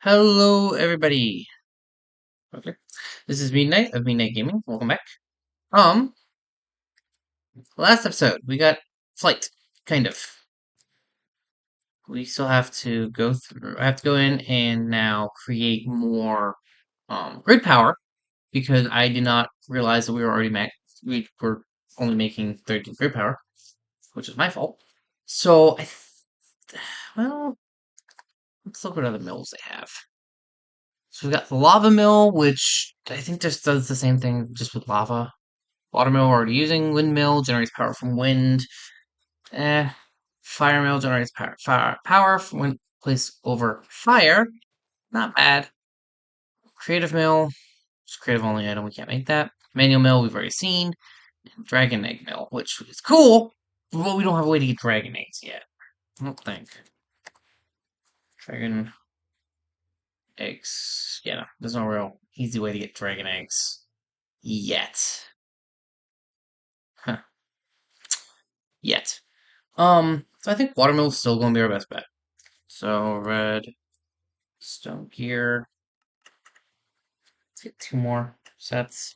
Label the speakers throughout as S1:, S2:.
S1: Hello, everybody. Okay, this is Midnight of Midnight Gaming. Welcome back. Um, last episode we got flight, kind of. We still have to go through. I have to go in and now create more grid power because I did not realize that we were already we were only making 32 grid power, which is my fault. So well, let's look what other mills they have. So we got the lava mill, which I think just does the same thing just with lava. Watermill we're already using. Windmill generates power from wind. Eh. Fire mill generates power from wind placed over fire. Not bad. Creative mill. It's a creative only item. We can't make that. Manual mill we've already seen. Dragon egg mill, which is cool, but we don't have a way to get dragon eggs yet. I don't think. Dragon eggs. Yeah, no, there's no real easy way to get dragon eggs yet. Huh. Yet. So I think watermill's still gonna be our best bet. So red stone gear. Let's get two more sets.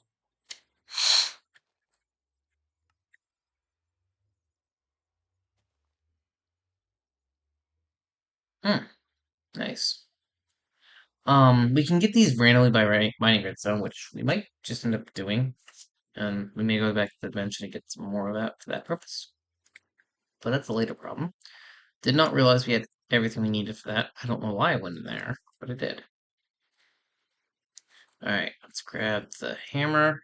S1: Nice. We can get these randomly by mining redstone, which we might just end up doing. And we may go back to the dimension and get some more of that for that purpose. But that's a later problem. Did not realize we had everything we needed for that. I don't know why I went in there, but it did. Alright, let's grab the hammer.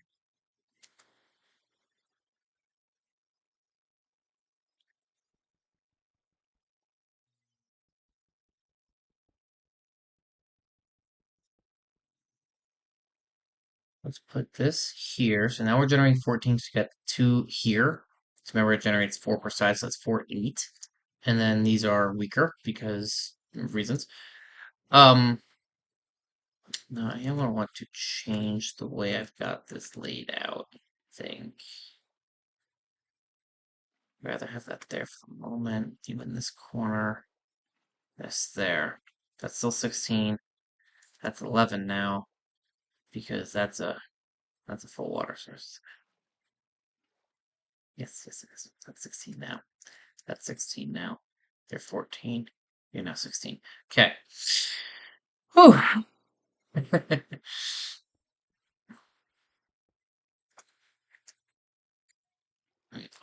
S1: Let's put this here. So now we're generating 14, so we got 2 here. So remember, it generates 4 per side, so that's 4, 8. And then these are weaker because of reasons. Now I am gonna want to change the way I've got this laid out, I think. Rather have that there for the moment, even this corner. This there. That's still 16. That's 11 now, because that's a full water source. Yes, yes, yes. That's 16 now. That's 16 now. They're 14. You're now 16. Okay. Whew.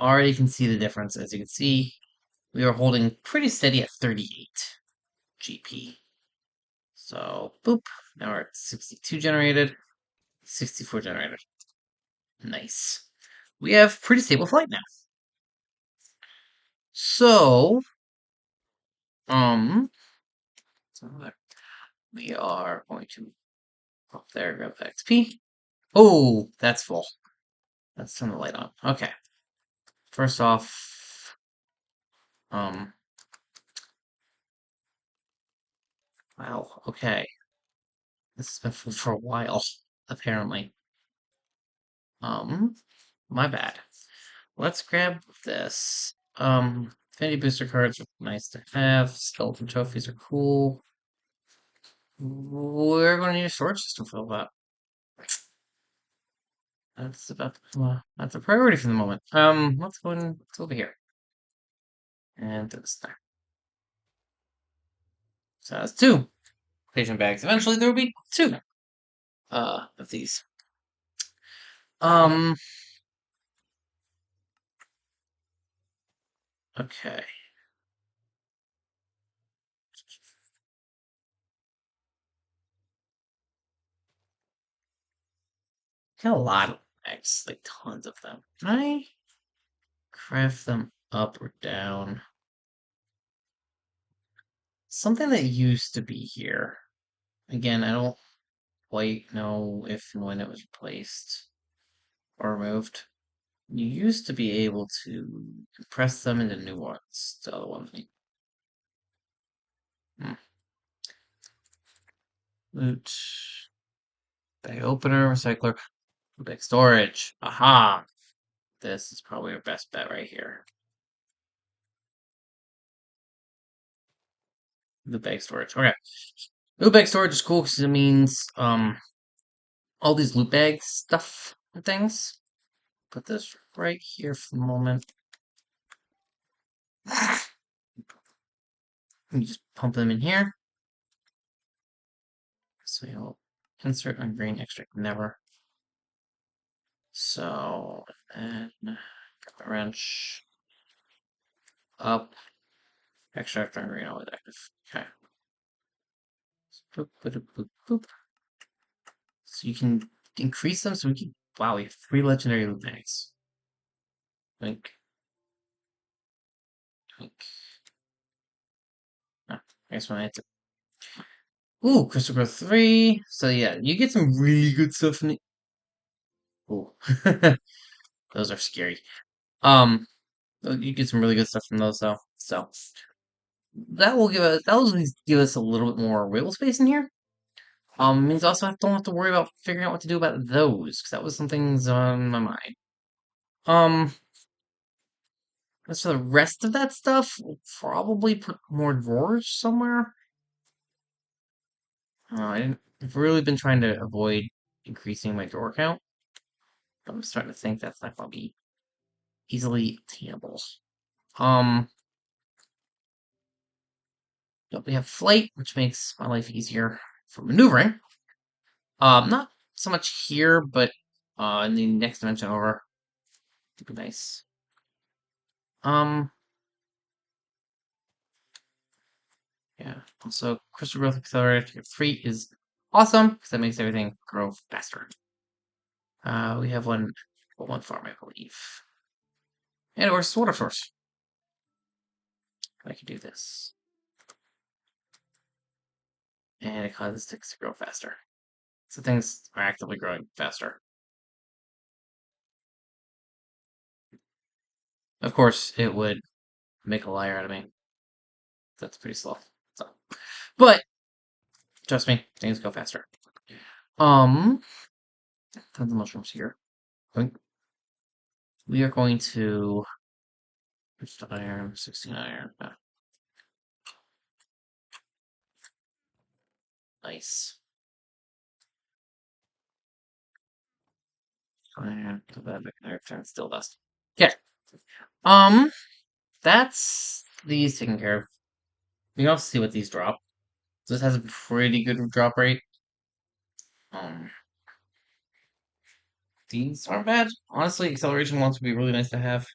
S1: Already can see the difference. As you can see, we are holding pretty steady at 38 GP. So, boop. Now we're at 62 generated, 64 generated. Nice. We have pretty stable flight now. So, um, we are going to up there, grab the XP. Oh, that's full. Let's turn the light on. Okay. First off, um, wow, okay. This has been full for a while, apparently. Um, my bad. Let's grab this. Affinity booster cards are nice to have. Skeleton trophies are cool. We're going to need a storage system for that. That's a priority for the moment. Let's go and let's over here. And do this there. So that's 2 patient bags. Eventually there will be 2 of these. Um okay. Got a lot of bags, like tons of them. Can I craft them up or down? Something that used to be here. Again, I don't quite know if and when it was replaced or removed. You used to be able to compress them into new ones. The other ones. Hmm. Loot. Bag opener, recycler, bag storage. Aha! This is probably our best bet right here. The bag storage. Okay. Loot bag storage is cool because it means all these loot bag stuff and things. Put this right here for the moment. You just pump them in here. So you'll insert on green extract never. So and a wrench up. Extract on green always active. Okay. Boop, boop, boop, boop. So you can increase them so we can wow, we have 3 legendary loot bags. Like oh, I guess when I had to ooh, Christopher 3. So yeah, you get some really good stuff in it. Ooh. Those are scary. Um you get some really good stuff from those though. So that will at least give us a little bit more wiggle space in here. Means also I don't have to worry about figuring out what to do about those, because that was some things on my mind. Um as for the rest of that stuff, we'll probably put more drawers somewhere. I've really been trying to avoid increasing my drawer count. I'm starting to think that's not gonna be easily attainable. Um, but we have flight, which makes my life easier for maneuvering. Not so much here, but in the next dimension over, it'd be nice. Um, yeah. Also, crystal growth accelerator to get 3 is awesome because that makes everything grow faster. We have one farm, I believe, and it works as water source. I can do this, and it causes sticks to grow faster. So things are actively growing faster. Of course, it would make a liar out of me. That's pretty slow. So, but trust me, things go faster. Um, tons of mushrooms here. We are going to just iron, 16 iron. Nice. Iron, put that back there. Turn still dust. Okay. Um, that's these taken care of. We can also see what these drop. This has a pretty good drop rate. Um, these aren't bad. Honestly, acceleration wants to be really nice to have.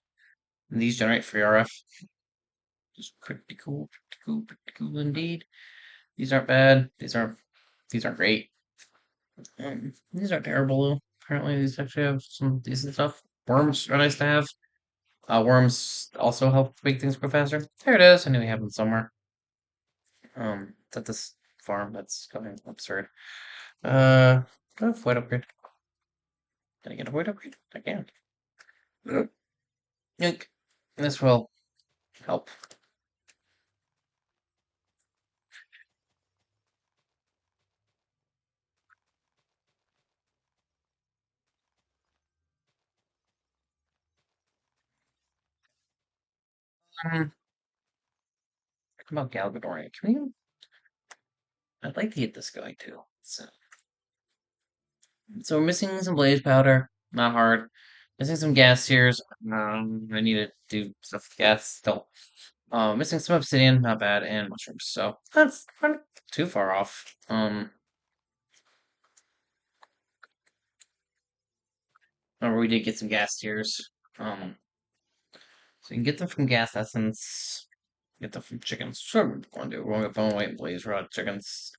S1: And these generate free RF. Just pretty cool, pretty cool, pretty cool indeed. These aren't bad. These aren't great. These aren't terrible though. Apparently, these actually have some decent stuff. Worms are nice to have. Worms also help make things go faster. There it is. I knew we have them somewhere. It's at this farm. That's going absurd. Void upgrade. Can I get a void upgrade? I can. Yoink. This will help. Um, Come on, Galgadorian. Can you? I'd like to get this going too. So we're missing some blaze powder. Not hard. Missing some gas sears. I need to do stuff with gas still. Missing some obsidian. Not bad. And mushrooms. So that's not too far off. Remember we did get some gas sears. So you can get them from gas essence. Get them from chickens. Sure, we're going to do. We're going to bone white blaze rod chickens.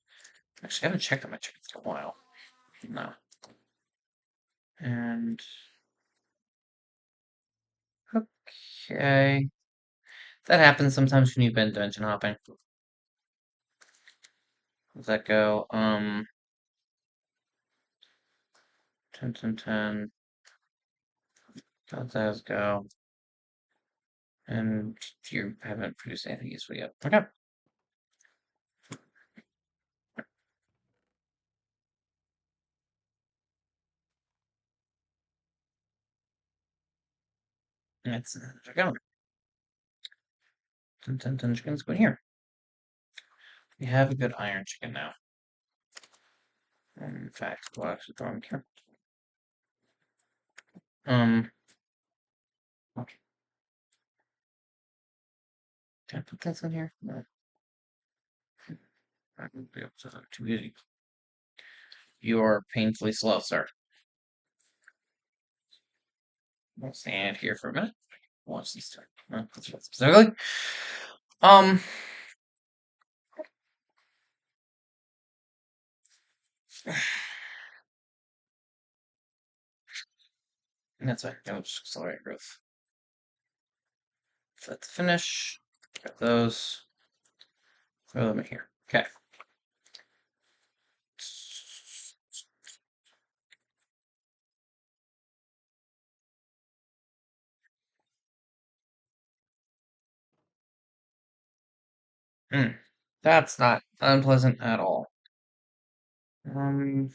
S1: Actually, I haven't checked on my chickens in a while. No. And okay. That happens sometimes when you've been dungeon hopping. Does that go? 10, 10, 10. Let those go. And you haven't produced anything useful yet. Okay. Let's check out. 10, 10, 10 chickens go in here. We have a good iron chicken now. In fact, we'll actually throw them here. Okay. Can I put this in here? No. I won't be able to. Too easy. You are painfully slow, sir. We'll stand here for a minute. Watch these two. That's what specifically. Um, that's fine. I'll just accelerate growth. Let the finish. Got those. Throw them in here. Okay. That's not unpleasant at all. Um,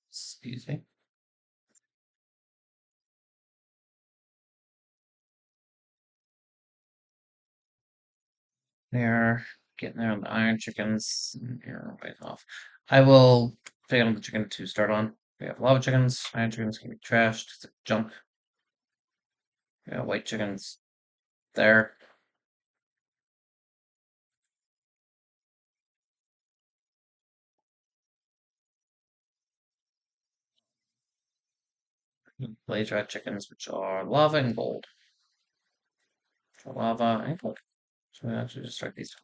S1: excuse me. They're getting there on the iron chickens. You're way off. I will pick on the chicken to start on. We have lava chickens. Iron chickens can be trashed. It's junk. We have white chickens there. Blaze red chickens, which are lava and gold. Lava and gold. So we actually just start these.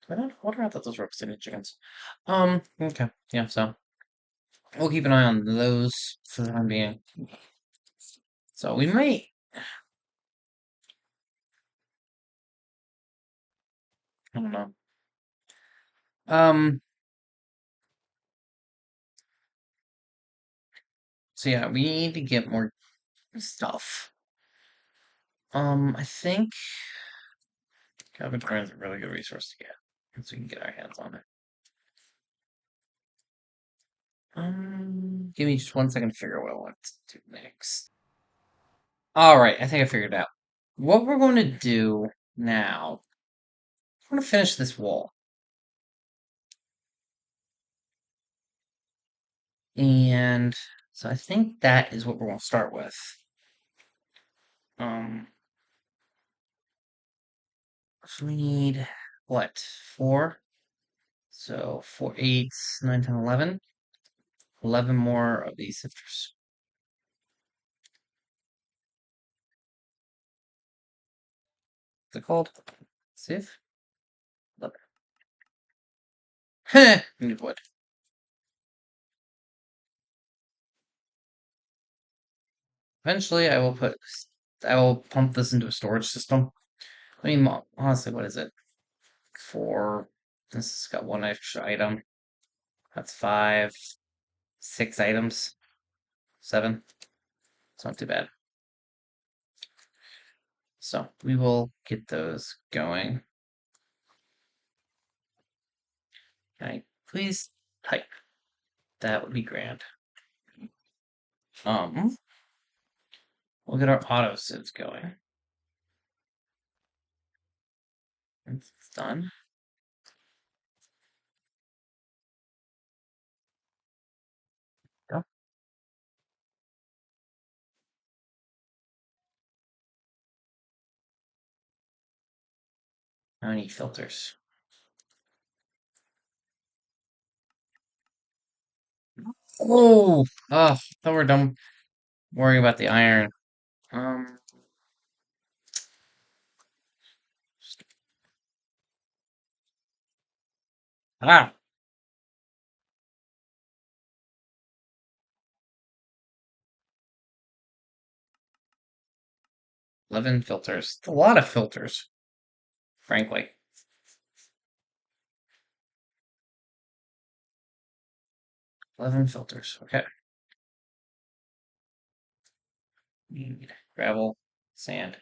S1: I don't wonder, I thought those were obsidian chickens. Okay. Yeah, so we'll keep an eye on those for the time being. So we might. I don't know. Um. So yeah, we need to get more stuff. I think Cavern is a really good resource to get, so we can get our hands on it. Give me just 1 second to figure out what I want to do next. All right, I think I figured it out. What we're going to do now, we're going to finish this wall. And so I think that is what we're going to start with. Um, so we need, what, 4? So 4, 8, 9, 10, 11. 11 more of these sifters. What's it called? Sieve? 11. Heh! Need wood. Eventually, I will pump this into a storage system. I mean, honestly, what is it? 4. This has got 1 extra item. That's 5. 6 items. 7. It's not too bad. So we will get those going. Can I please type? That would be grand. We'll get our auto sieves going. It's done. Go. I need filters. Oh, I thought we're done worrying about the iron. Um, ah, 11 filters. It's a lot of filters, frankly. 11 filters. Okay. Need gravel, sand,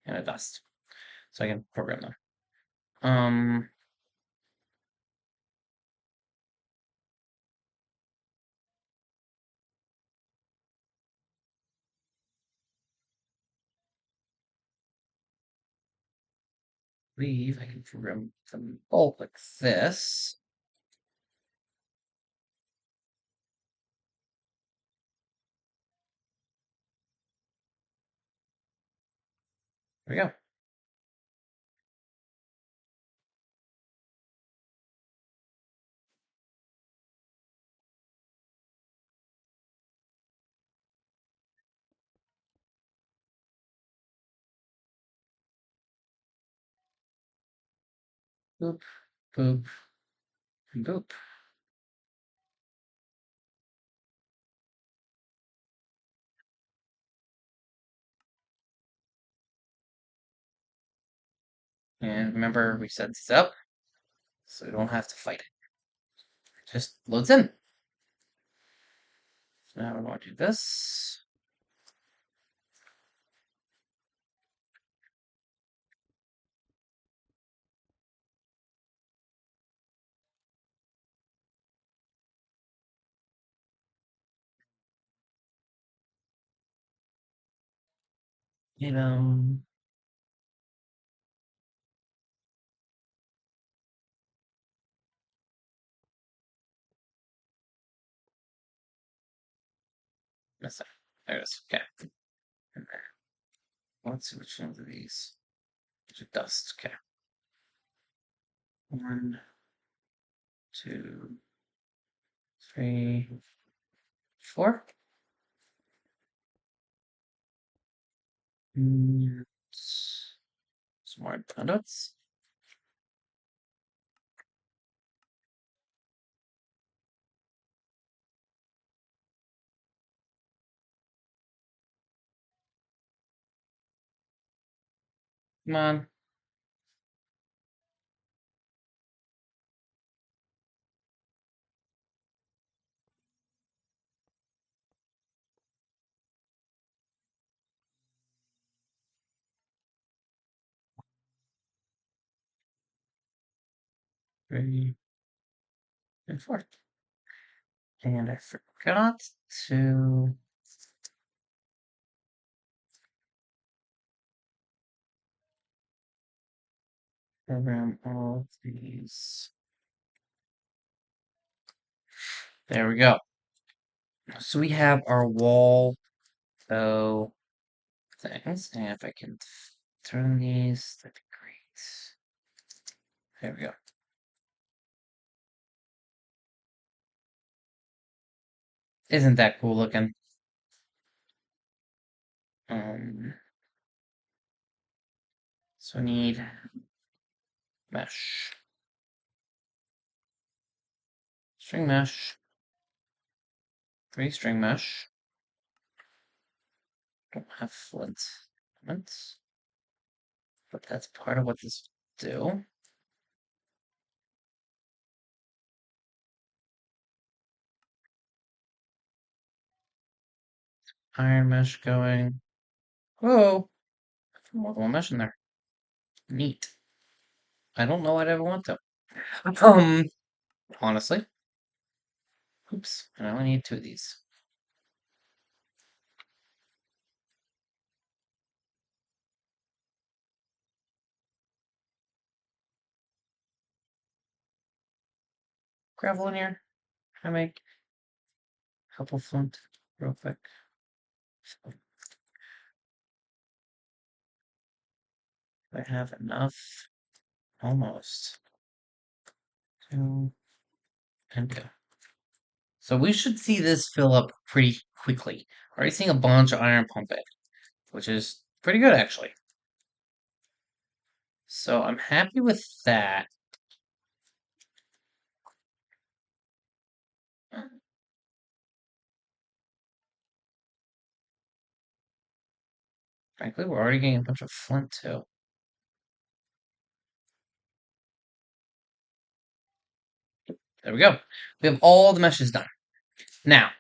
S1: and a dust. So I can program them. Um, believe I can program them both like this. There we go. Boop, boop, boop. And remember, we set this up so we don't have to fight it. Just loads in. So now we're going to do this. Item. Miss it. There it is. Okay. And then, let's see which ones of these. These are dust. Okay. 1, 2, 3, 4. And some more donuts. Come on. Three and 4. And I forgot to program all of these. There we go. So we have our wall things, and if I can turn these, that'd be great. There we go. Isn't that cool looking? Um, so I need mesh, string mesh, 3 string mesh. Don't have flint elements, but that's part of what this will do. Iron mesh going. Whoa! More than one mesh in there. Neat. I don't know I'd ever want to. Honestly. Oops. And I only need 2 of these. Gravel in here. Can I make a couple flint real quick? So I have enough. Almost. 2 and go. So we should see this fill up pretty quickly. Already seeing a bunch of iron pump it, which is pretty good actually. So I'm happy with that. Frankly, we're already getting a bunch of flint too. There we go. We have all the meshes done. Now,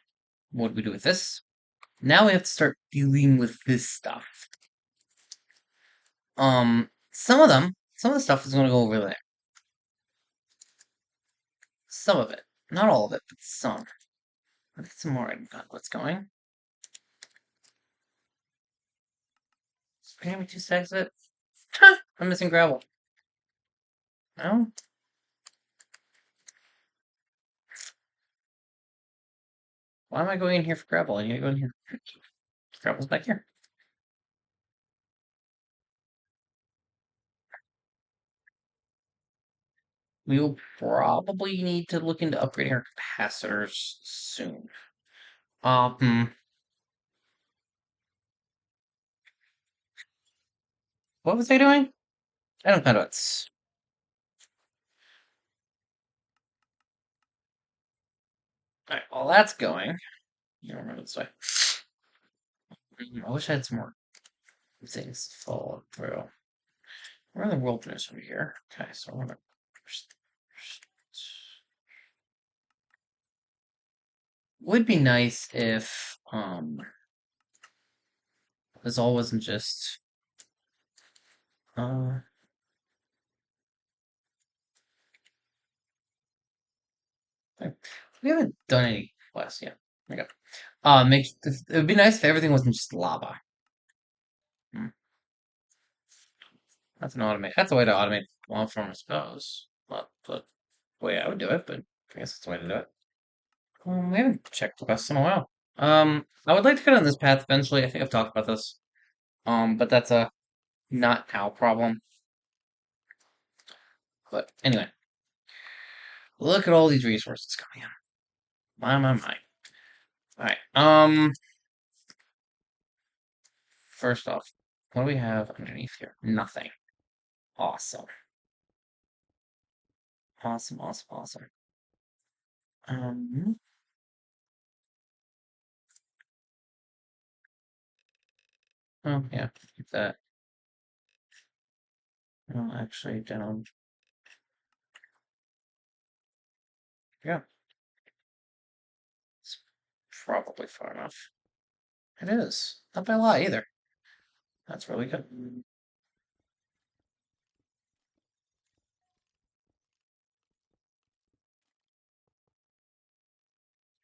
S1: what do we do with this? Now we have to start dealing with this stuff. Some of the stuff is going to go over there. Some of it. Not all of it, but some. Let's get some more gauntlets going. Spare me 2 stacks of it. I'm missing gravel. Well, why am I going in here for gravel? I need to go in here. Gravel's back here. We will probably need to look into upgrading our capacitors soon. Hmm. What was I doing? I don't know what's. Alright, while that's going, you don't remember this way. I wish I had some more things to follow through. We're in the wilderness over here. Okay, so we're gonna. Would be nice if this all wasn't just uh we haven't done any quests yet. There we go. It would be nice if everything wasn't just lava. Hmm. That's an automate. That's a way to automate one form, I suppose. Not the way I would do it, but I guess that's the way to do it. We haven't checked quests in a while. I would like to get on this path eventually. I think I've talked about this. But that's a not now problem. But anyway, look at all these resources coming in. My. All right. First off, what do we have underneath here? Nothing. Awesome. Awesome. Awesome. Awesome. Um. Oh yeah. Keep that. Oh, actually, down. Yeah. It's probably far enough. It is. Not by a lot either. That's really good.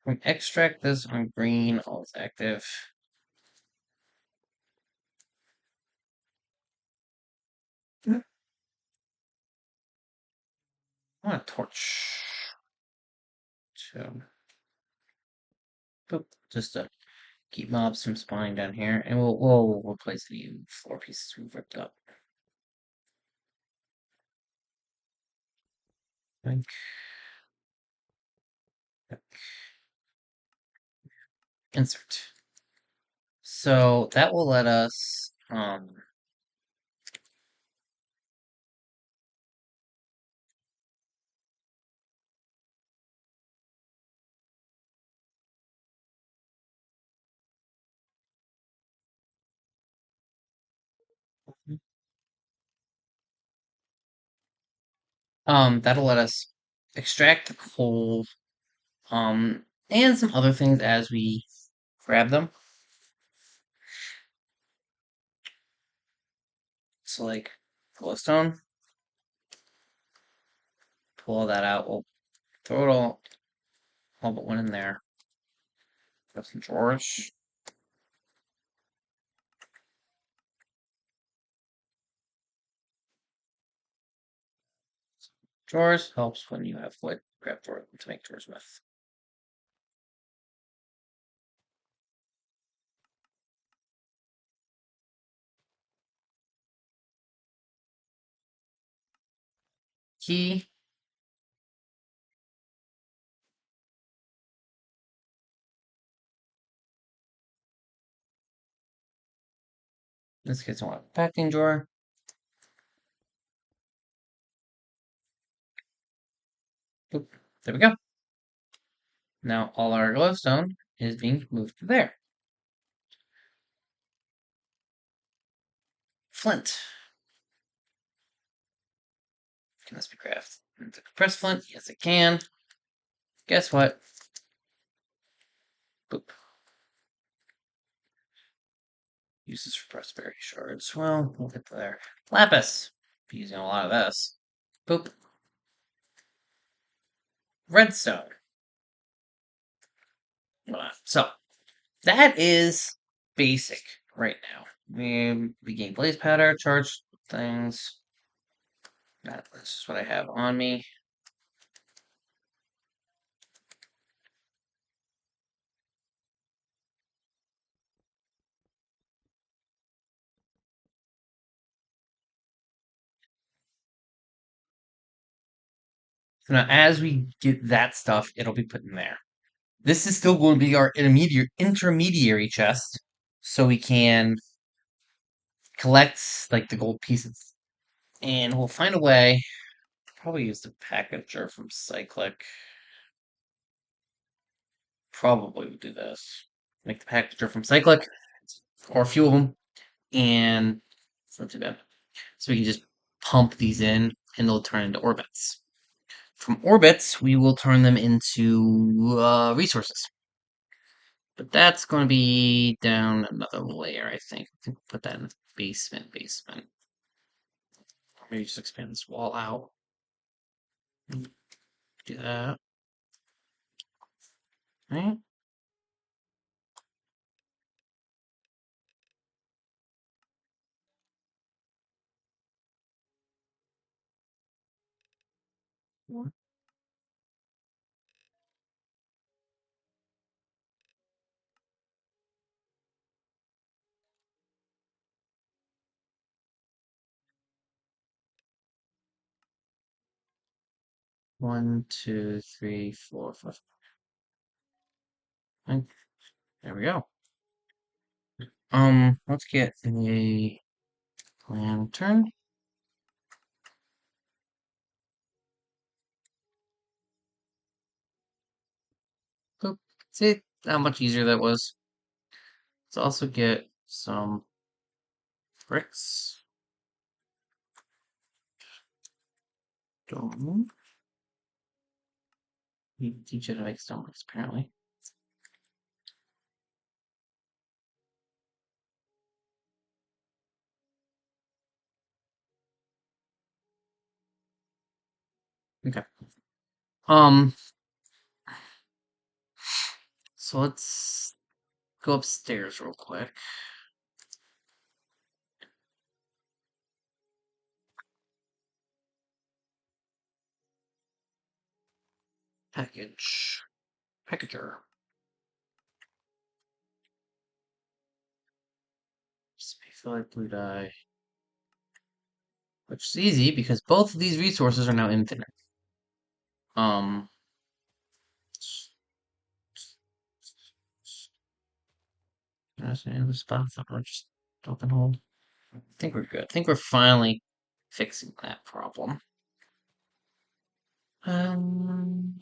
S1: We extract this on green. All is active. I want a torch. So, boop, just to keep mobs from spawning down here, and we'll replace the floor pieces we've ripped up. Think. Insert. So that will let us that'll let us extract the coal and some other things as we grab them. So like glowstone, pull all that out. We'll throw it all but one in there. Got some drawers. Drawers helps when you have wood. Grab drawer to make drawers with. Key. In this case, I want a packing drawer. Boop. There we go. Now all our glowstone is being moved to there. Flint. Can this be crafted into compressed flint? Yes, it can. Guess what? Boop. Uses for prosperity shards. Well, we'll get there. Lapis. Be using a lot of this. Boop. Redstone. So that is basic right now. We gain blaze powder, charge things. That's just what I have on me. So now, as we get that stuff, it'll be put in there. This is still going to be our intermediary chest, so we can collect like the gold pieces, and we'll find a way. Probably use the packager from Cyclic. Probably would do this. Make the packager from Cyclic, or a few of them, and it's not too bad. So we can just pump these in, and they'll turn into orbits. From orbits, we will turn them into resources. But that's going to be down another layer, I think. I think put that in the basement. Or maybe just expand this wall out. Do that. Right? One, two, three, four, five. And there we go. Let's get a lantern. Boop. See how much easier that was. Let's also get some bricks. Stone. You teach you how to make stone bricks, apparently. Okay. Um, so let's go upstairs real quick. Package. Packager. Spayphilic blue dye. Which is easy because both of these resources are now infinite. Um, there's any other spots that are just open hold. I think we're good. I think we're finally fixing that problem. Um,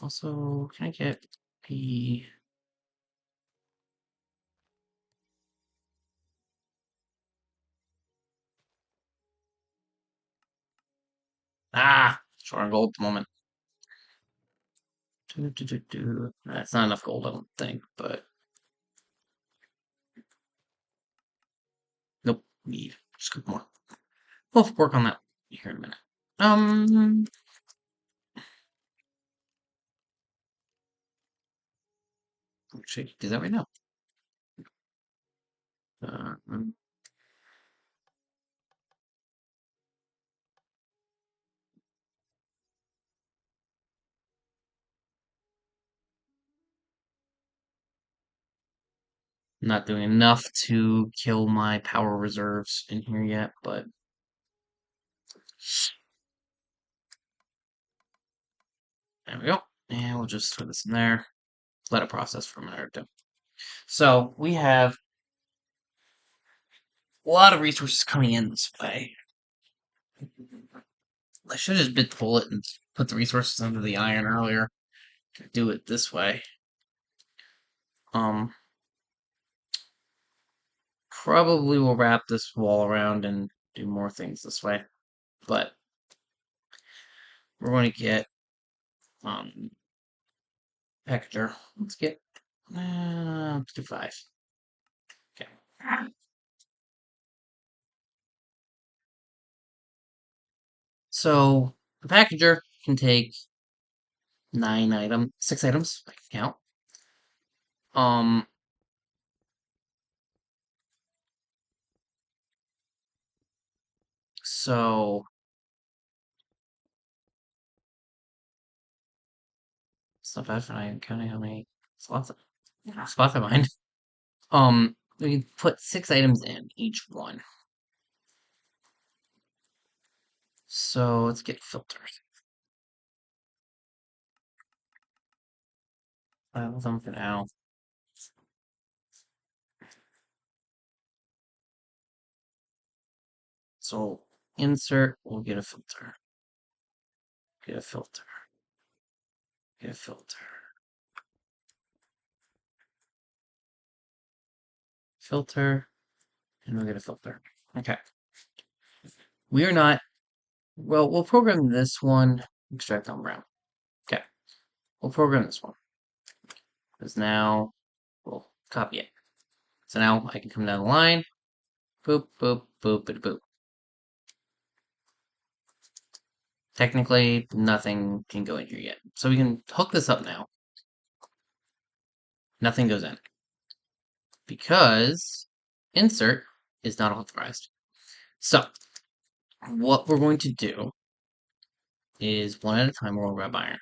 S1: also, can I get the short on gold at the moment. That's not enough gold, I don't think, but nope, need just a couple more. We'll work on that here in a minute. Um, actually, do that right now. I'm not doing enough to kill my power reserves in here yet, but there we go. And we'll just throw this in there. Let it process for a minute or two. So we have a lot of resources coming in this way. I should have just bit the bullet and put the resources under the iron earlier to do it this way. Um, Probably will wrap this wall around and do more things this way. But we're going to get um packager. Let's get let's do 5. Okay. So the packager can take 6 items, I can count. Um so not bad for not even counting how many slots I mind. We can put 6 items in each one. So let's get filters. 5 of them for now. So insert, we'll get a filter. Get a filter. Get a filter. Filter. And we'll get a filter. Okay. We are not. Well, we'll program this one. Extract on brown. Okay. We'll program this one. Because now we'll copy it. So now I can come down the line. Boop, boop, boop, boop, boop. Technically, nothing can go in here yet. So we can hook this up now. Nothing goes in. Because insert is not authorized. So, what we're going to do is one at a time we're going to grab iron.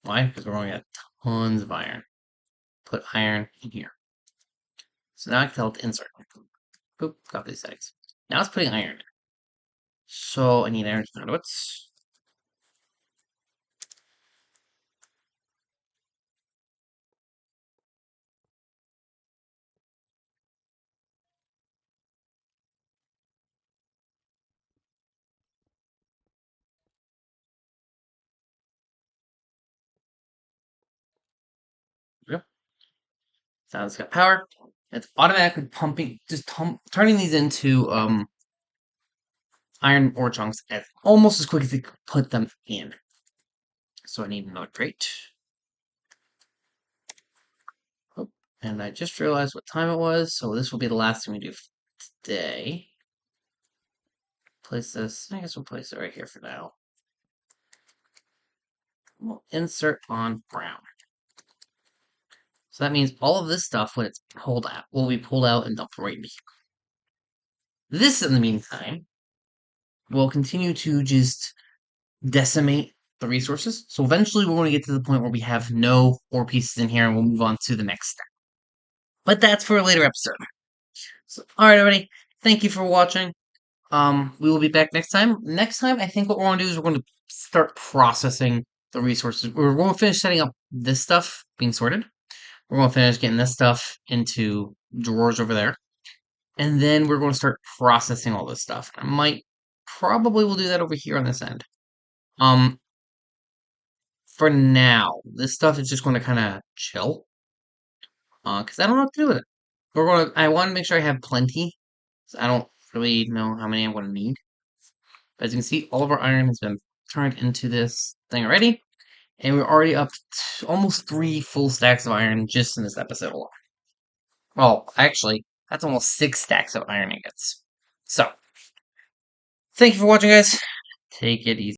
S1: Why? Because we're going to get tons of iron. Put iron in here. So now I can tell it to insert. Boop, copy these settings. Now it's putting iron in. So I need iron conduits. Yep. So now it's got power. It's automatically pumping, just turning these into iron ore chunks as almost as quick as it could put them in. So I need another crate. Oh, and I just realized what time it was, so this will be the last thing we do today. Place this. I guess we'll place it right here for now. We'll insert on brown. So that means all of this stuff, when it's pulled out, will be pulled out and dumped right in here. This, in the meantime, will continue to just decimate the resources. So eventually we're going to get to the point where we have no ore pieces in here and we'll move on to the next step. But that's for a later episode. So, alright, everybody. Thank you for watching. We will be back next time. Next time, I think what we're going to do is we're going to start processing the resources. We're going to finish setting up this stuff being sorted. We're going to finish getting this stuff into drawers over there. And then we're going to start processing all this stuff. Probably will do that over here on this end. For now, this stuff is just going to kind of chill. Because I don't know what to do with it. I want to make sure I have plenty. So I don't really know how many I'm going to need. But as you can see, all of our iron has been turned into this thing already. And we're already up to almost 3 full stacks of iron just in this episode alone. Well, actually, that's almost 6 stacks of iron ingots. So, thank you for watching, guys. Take it easy.